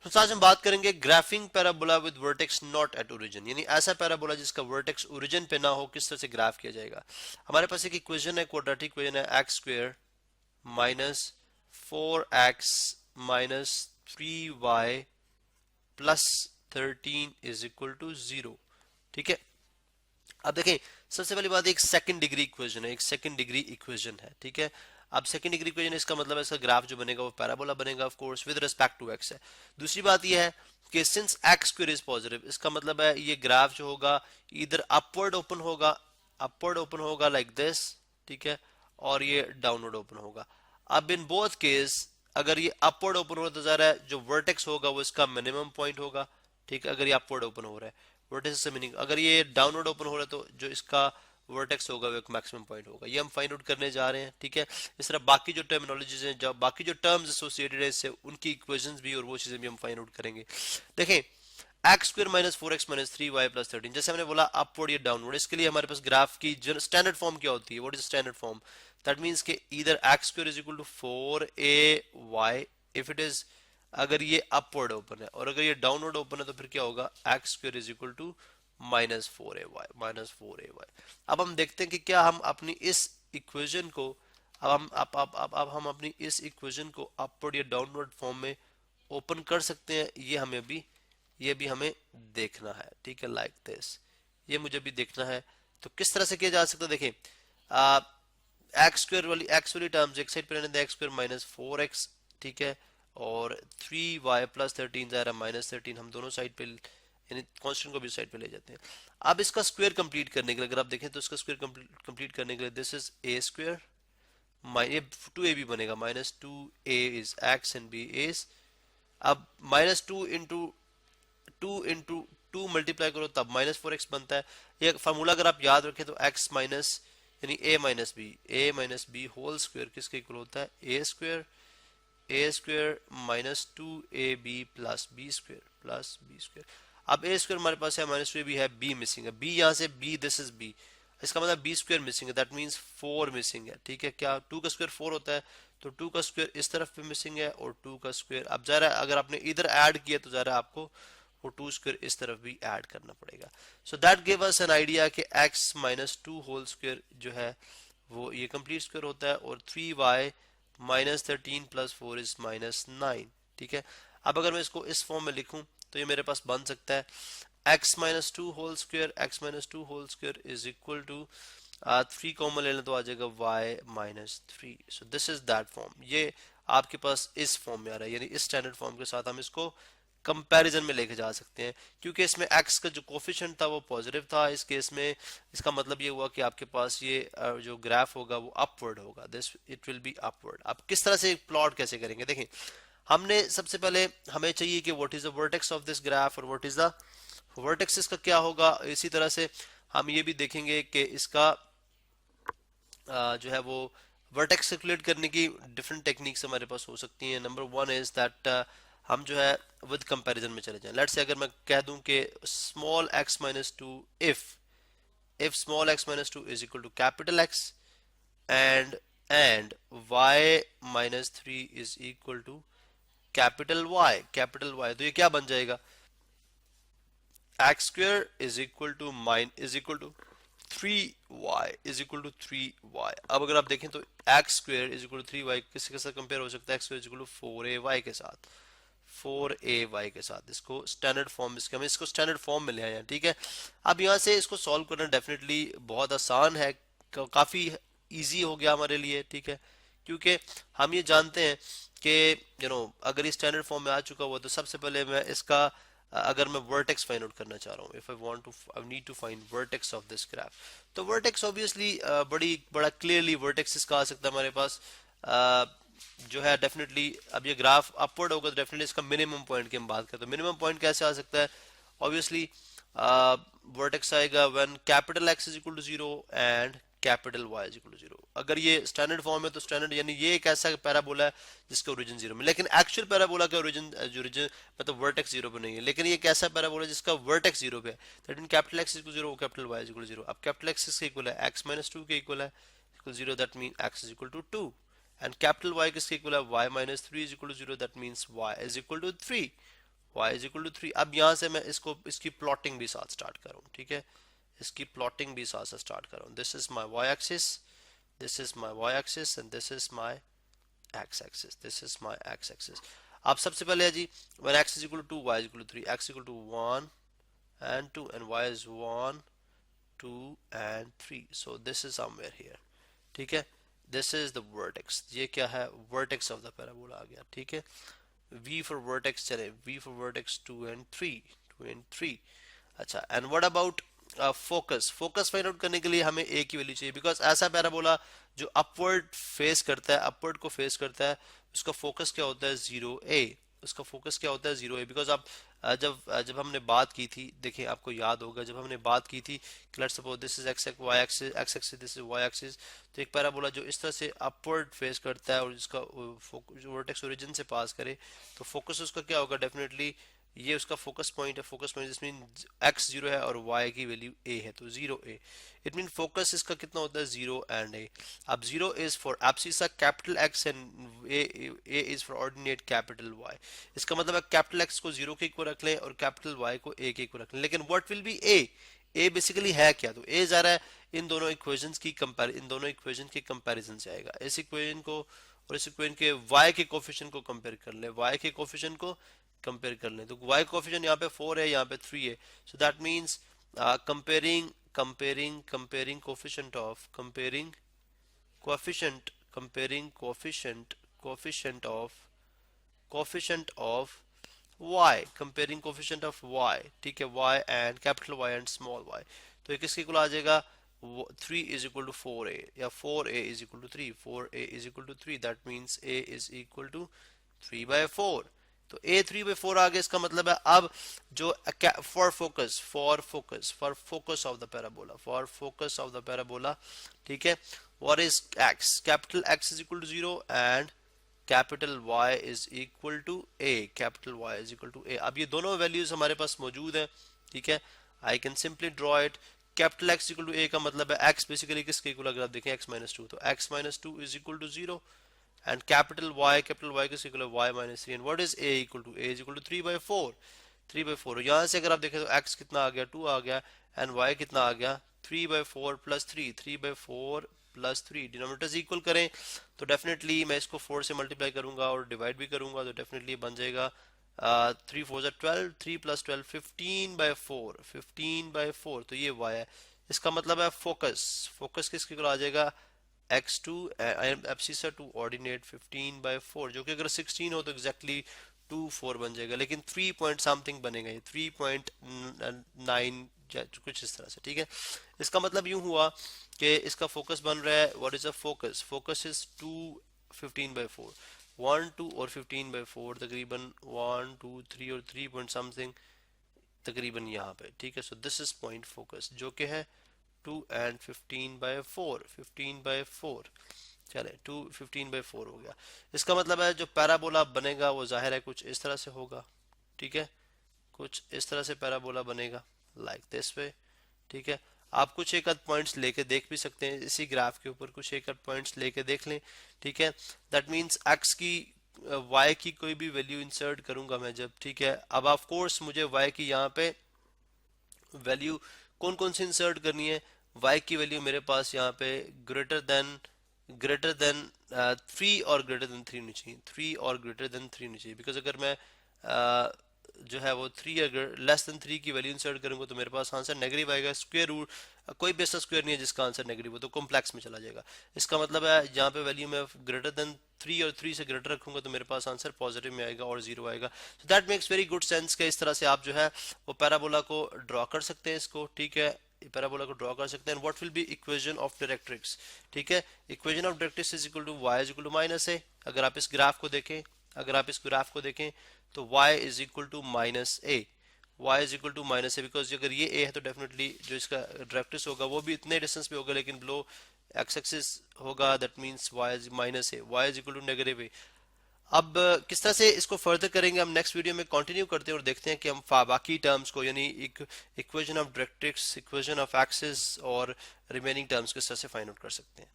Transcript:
तो आज हम बात करेंगे graphic parabola with vertex not at origin, यानी ऐसा पैराबोला जिसका वर्टेक्स ओरिजिन पे ना हो, किस तरह से ग्राफ किया जाएगा। हमारे पास एक इक्वेशन है, क्वाड्रेटिक इक्वेशन है, x square minus 4x minus 3y plus 13 is equal to 0। ठीक है, अब देखें, सबसे पहली बात एक सेकंड डिग्री इक्वेशन है, एक सेकंड डिग्री इक्वेशन है। ठीक है, अब सेकंड डिग्री इक्वेशन, इसका मतलब है इसका ग्राफ जो बनेगा वो पैराबोला बनेगा, of course with respect to X है। दूसरी बात ये है कि since X square is positive, इसका मतलब है ये ग्राफ जो होगा इधर अपवर्ड ओपन होगा लाइक दिस। ठीक है, और ये डाउनवर्ड ओपन होगा। अब इन बोथ केस अगर ये अपवर्ड ओपन हो रहा है तो ज़रा जो वर्टेक्स होगा वो इसका मिनिमम पॉइंट होगा। ठीक है, अगर ये अपवर्ड ओपन हो रहा है, वर्टेक्स से मीनिंग अगर ये डाउनवर्ड ओपन हो रहा है तो जो इसका वर्टेक्स होगा वो एक मैक्सिमम पॉइंट होगा। ये हम फाइंड आउट करने जा रहे हैं। ठीक है, इस तरह बाकी जो टर्मिनोलॉजीज हैं, जो बाकी जो टर्म्स एसोसिएटेड है इससे, उनकी इक्वेशंस भी और वो चीजें भी हम फाइंड आउट करेंगे। देखें, x square minus 4x minus 3y plus 13, जैसे हमने बोला अपवर्ड या डाउनवर्ड, इसके लिए हमारे पास ग्राफ की स्टैंडर्ड फॉर्म क्या होती है, what is standard form. That means कि either x square is equal to 4ay if it is, अगर ये अपवर्ड ओपन है, और अगर ये डाउनवर्ड ओपन है तो फिर क्या होगा, x square is equal to -4ay। अब हम देखते हैं कि क्या हम अपनी इस इक्वेशन को, अब हम अपनी इस इक्वेशन को अपवर्ड या डाउनवर्ड फॉर्म में ओपन कर सकते हैं, ये भी हमें देखना है। ठीक है, लाइक दिस, ये मुझे भी देखना है। तो किस तरह से किया जा सकता है, देखें, एक्स वाली टर्म्स एक साइड पे रहने दें, एक्स स्क्वायर माइनस 4x। ठीक है, और 3y प्लस 13 ज़ाहिर -13 हम दोनों साइड पे, यानी कांस्टेंट को भी साइड पे ले जाते हैं। अब इसका स्क्वायर कंप्लीट करने के लिए अगर आप देखें तो इसका स्क्वायर कंप्लीट करने के लिए दिस इज ए स्क्वायर, ये 2a भी बनेगा, -2a is x and b is, अब -2 इंटू 2 मल्टीप्लाई करो तब -4x बनता है। ये फार्मूला अगर आप याद रखें तो x माइनस, यानी a minus b whole square किसके इक्वल होता है, a square minus 2ab plus b square. अब ए स्क्वायर हमारे पास है, -2ab है, बी मिसिंग है, बी यहाँ से बी, दिस इज बी, इसका मतलब बी स्क्वायर मिसिंग है, दैट मीन्स 4 मिसिंग है। ठीक है, क्या 2 का स्क्वायर 4 होता है, तो 2 का स्क्वायर इस तरफ पे मिसिंग है, और 2 का स्क्वायर, अब ज़रा अगर आपने इधर ऐड किया तो ज़रा आपको वो 2 स्क्वायर इस तरफ भी ऐड करना पड़ेगा। So that give us an idea कि x माइनस 2 होल स्क्वायर जो है वो ये कंप्लीट स्क्वायर होता है, और 3y माइनस 13 प्लस 4 इज -9। ठीक है, अब अगर मैं इसको इस फॉर्म में लिखूं तो ये मेरे पास बन सकता है x-2 whole square is equal to 3 common ले लें तो आ जाएगा y-3। So this is that form, ये आपके पास इस फॉर्म में आ रहा है, यानी इस स्टैंडर्ड फॉर्म के साथ हम इसको कंपैरिजन में लेके जा सकते हैं, क्योंकि इसमें x का जो कोफिशिएंट था वो पॉजिटिव था। इस केस में इसका मतलब ये हुआ कि आपके पास ये जो ग्राफ होगा वो अपवर्ड होगा, this it will be upward. अब किस तरह से प्लॉट कैसे करेंगे, देखें, हमने सबसे पहले हमें चाहिए कि what is the vertex of this graph और व्हाट इज द वर्टेक्स इसका क्या होगा। इसी तरह से हम ये भी देखेंगे कि इसका जो है वो वर्टेक्स कैलकुलेट करने की डिफरेंट टेक्निक्स हमारे पास हो सकती हैं। नंबर वन इज दैट हम जो है विद कंपैरिजन में चले जाएं। लेट्स से अगर मैं कह दूं कि small x minus two, if small x minus two is equal to capital x and y minus 3 is equal to capital y, तो ये क्या बन जाएगा, x square is equal to 3y is equal to 3y। अब अगर आप देखें तो x square is equal to 3y किसके साथ कंपेयर हो सकता है, x square is equal to 4ay के साथ, 4ay के साथ। इसको स्टैंडर्ड फॉर्म, इसके हम इसको स्टैंडर्ड फॉर्म में ले आए हैं। ठीक है, अब यहाँ से इसको सॉल्व करना डेफिनेटली बहुत आसान है, काफ़ी इजी हो गया हमारे लिए। ठीक है, क्योंकि हम ये जानते हैं कि अगर ये स्टैंडर्ड फॉर्म में आ चुका हुआ तो सबसे पहले मैं इसका अगर मैं वर्टेक्स फाइंड आउट करना चाह रहा हूँ, if I need to find vertex of this graph, तो वर्टेक्स ऑब्वियसली बड़ा क्लियरली वर्टेक्स इसका आ सकता है हमारे पास, जो है डेफिनेटली। अब ये ग्राफ अपवर्ड होगा तो डेफिनेटली इसका मिनिमम पॉइंट की हम बात करते हैं। मिनिमम पॉइंट कैसे आ सकता है, ऑब्वियसली वर्टेक्स आएगा when capital x is equal to 0 and capital y is equal to 0। अगर ये स्टैंडर्ड फॉर्म है तो स्टैंडर्ड, यानी ये एक ऐसा पैराबोला है जिसका ओरिजिन 0 में, लेकिन एक्चुअल पैराबोला का ओरिजिन मतलब वर्टेक्स 0 पे नहीं है, लेकिन ये एक ऐसा पैराबोला है जिसका वर्टेक्स 0 पे है। That mean capital x is equal 0, capital y is equal 0। अब कैपिटल एक्स किसके इक्वल है, x माइनस 2 के इक्वल है, equal 0, that mean x is equal to 2। And capital y किसके इक्वल है, y minus 3 is equal to 0, that means y is equal to 3। y is equal to 3। अब यहाँ से मैं इसकी प्लॉटिंग भी साथ स्टार्ट करूँ, ठीक है, इसकी प्लॉटिंग भी साथ स्टार्ट करूँ। This is my y axis, this is my y axis and this is my x axis, this is my x axis। अब सबसे पहले है जी, when x is equal to 2 y is equal to 3, x is equal to 1 and 2 and y is 1 2 and 3, so this is somewhere here, ठीक है। this is the vertex, ये क्या है, vertex of the parabola आ गया, ठीक है। v for vertex चले, v for vertex 2 and 3, 2 and 3। अच्छा, and what about focus, focus find out करने के लिए हमें ए की वैल्यू चाहिए, बिकॉज ऐसा पैराबोला जो अपवर्ड फेस करता है, अपवर्ड को फेस करता है, उसका फोकस क्या होता है, 0 a, उसका फोकस क्या होता है, 0 a। बिकॉज आप जब हमने बात की थी, देखिए आपको याद होगा जब हमने बात की थी कि let's suppose this is x y axis, x axis this is y axis, तो एक पैराबोला जो इस तरह से अपवर्ड फेस करता है और जिसका वर्टेक्स ओरिजिन से पास करे, तो फोकस उसका क्या होगा, डेफिनेटली ये उसका फोकस पॉइंट है, फोकस पॉइंट जिसमें x 0 है और y की वैल्यू a है, तो 0 a, इट मीन फोकस इसका कितना होता है, 0 एंड a। अब 0 is for abscissa capital x and a is for ordinate capital y। इसका मतलब है कैपिटल x को 0 के इक्वल रख लें और कैपिटल y को a के इक्वल रख लें, लेकिन what will B a basically है क्या, तो a जा रहा है इन दोनों इक्वेशंस की इन दोनों इक्वेशन के कंपैरिजन से आएगा। इस इक्वेशन को और इस इक्वेशन के y के कोफिशिएंट को कंपेयर कर ले, y के कोफिशिएंट को कंपेयर कर लें, तो y कोफिशिएंट यहाँ पे 4 है, यहाँ पे 3 है, so that means comparing coefficient of coefficient of y, comparing coefficient of y, ठीक है, y and capital Y and small y, तो एक इसके इक्वल आ जाएगा 3 is equal to 4a या 4a is equal to 3, 4a is equal to 3, that means a is equal to 3 by 4। तो a 3 by 4 आ गया, इसका मतलब है अब जो for focus of the parabola, ठीक है, what is x, capital x is equal to 0 and capital y is equal to a, capital y is equal to a। अब ये दोनों वैल्यूज हमारे पास मौजूद है, ठीक है, I can simply draw it. Capital x equal to a का मतलब है x बेसिकली किसके इक्वल, अगर आप देखें x माइनस 2, तो x minus 2 is equal to 0 and capital y किसके इक्वल है, y minus 3, and what is a equal to, a is equal to 3 by 4, 3 by 4। यहाँ से अगर आप देखें तो x कितना आ गया, 2 आ गया, एंड y कितना आ गया, 3 by 4 plus 3, 3 by 4 plus 3, denominators equal करें तो डेफिनेटली मैं इसको 4 से मल्टीप्लाई करूंगा और डिवाइड भी करूंगा, तो डेफिनेटली बन जाएगा 3 4 12, 3 प्लस 12 15 by 4, 15 by 4, तो ये y है। इसका मतलब है फोकस किसके इक्वल आ जाएगा, x2 abscissa to ordinate 15 by 4, जो कि अगर 16 हो तो एग्जैक्टली 2 4 बन जाएगा, लेकिन 3 पॉइंट समथिंग बनेगा, ये 3.9 कुछ इस तरह से, ठीक है। इसका मतलब यूं हुआ कि इसका फोकस बन रहा है, what is a focus, focus is 2 15 by 4, 1 2 और 15 by 4 तकरीबन 1 2 3 और 3 पॉइंट समथिंग तकरीबन यहाँ पे, ठीक है। सो दिस इज पॉइंट फोकस जो कि है 2 and 15 by 4, 15 by 4, चले 2 15 by 4 हो गया। इसका मतलब है जो पैराबोला बनेगा वो जाहिर है कुछ इस तरह से होगा, ठीक है, कुछ इस तरह से पैराबोला बनेगा लाइक दिस वे, ठीक है। आप कुछ एक आध पॉइंट्स लेके देख भी सकते हैं, इसी ग्राफ के ऊपर कुछ एक आध पॉइंट्स लेके देख लें, ठीक है। दैट मींस x की y की कोई भी वैल्यू इंसर्ट करूंगा मैं जब, ठीक है। अब ऑफ कोर्स मुझे y की यहाँ पे वैल्यू कौन कौन सी इंसर्ट करनी है, y की वैल्यू मेरे पास यहाँ पे ग्रेटर देन 3 और ग्रेटर देन 3 होनी चाहिए, 3 और ग्रेटर देन 3 होनी चाहिए, बिकॉज अगर मैं जो है वो 3 अगर लेस देन 3 की वैल्यू इंसर्ट करूंगा तो मेरे पास आंसर नेगेटिव आएगा। स्क्वायर रूट कोई भी ऐसा स्क्वायर नहीं है जिसका आंसर नेगेटिव हो, तो कॉम्प्लेक्स में चला जाएगा। इसका मतलब है यहाँ पे वैल्यू में ग्रेटर देन 3 और 3 से ग्रेटर रखूंगा तो मेरे पास आंसर पॉजिटिव में आएगा और 0 आएगा। So that makes very good sense के इस तरह से आप जो है वो पैराबोला को ड्रॉ कर सकते हैं, इसको, ठीक है, पैराबोला को ड्रॉ कर सकते हैं। What will be equation of directrix, ठीक है, equation of directrix is equal to y is equal to minus a। अगर आप इस ग्राफ को देखें तो y is equal to minus a, y is equal to minus a, because अगर ये a है तो डेफिनेटली जो इसका डायरेक्ट्रिक्स होगा वो भी इतने डिस्टेंस पे होगा, लेकिन बिलो x एक्सिस होगा, that means y is minus a, y is equal to negative a। अब किस तरह से इसको फर्दर करेंगे हम नेक्स्ट वीडियो में कंटिन्यू करते हैं और देखते हैं कि हम बाकी टर्म्स को, यानी equation of directrix, equation of axis और रिमेनिंग टर्म्स किस तरह से फाइंड आउट कर सकते हैं।